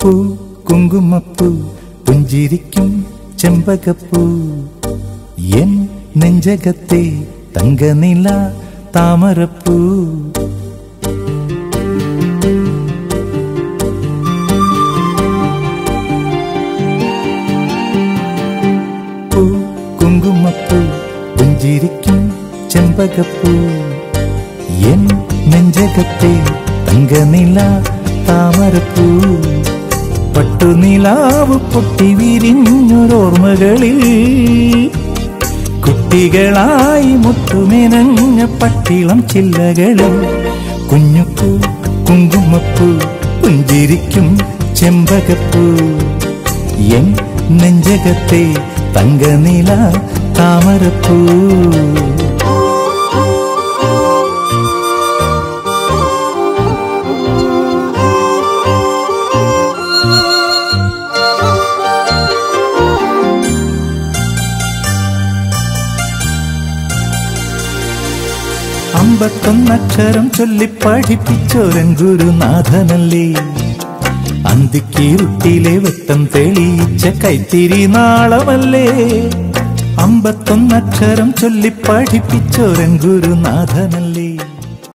പൂ കുങ്കുമപ്പൂ പുഞ്ചിരിക്കും ചെമ്പകപ്പൂ എൻ നെഞ്ചകത്തെ തങ്കനില താമരപ്പൂ പൂ കുങ്കുമപ്പൂ പുഞ്ചിരിക്കും ചെമ്പകപ്പൂ എൻ നെഞ്ചകത്തെ തങ്കനില താമരപ്പൂ പട്ടുനിലാവ് പൊട്ടി വിരിഞ്ഞൊരോർമ്മകളിൽ കുട്ടികളായി മുത്തുമെനഞ്ഞ പട്ടിളം ചില്ലകളിൽ കുഞ്ഞുപ്പൂ കുങ്കുമപ്പൂ പുഞ്ചിരിക്കും ചെമ്പകപ്പൂ എൻ നെഞ്ചകത്തെ തങ്കനില താമരപ്പൂ അമ്പത്തൊന്നക്ഷരം ചൊല്ലി പഠിപ്പിച്ചോരൻ ഗുരുനാഥനല്ലേ അന്തിക്കീരുട്ടിലെ വെട്ടം തെളിയിച്ച കൈത്തിരി നാളമല്ലേ അമ്പത്തൊന്നക്ഷരം ചൊല്ലി പഠിപ്പിച്ചോരൻ ഗുരുനാഥനല്ലേ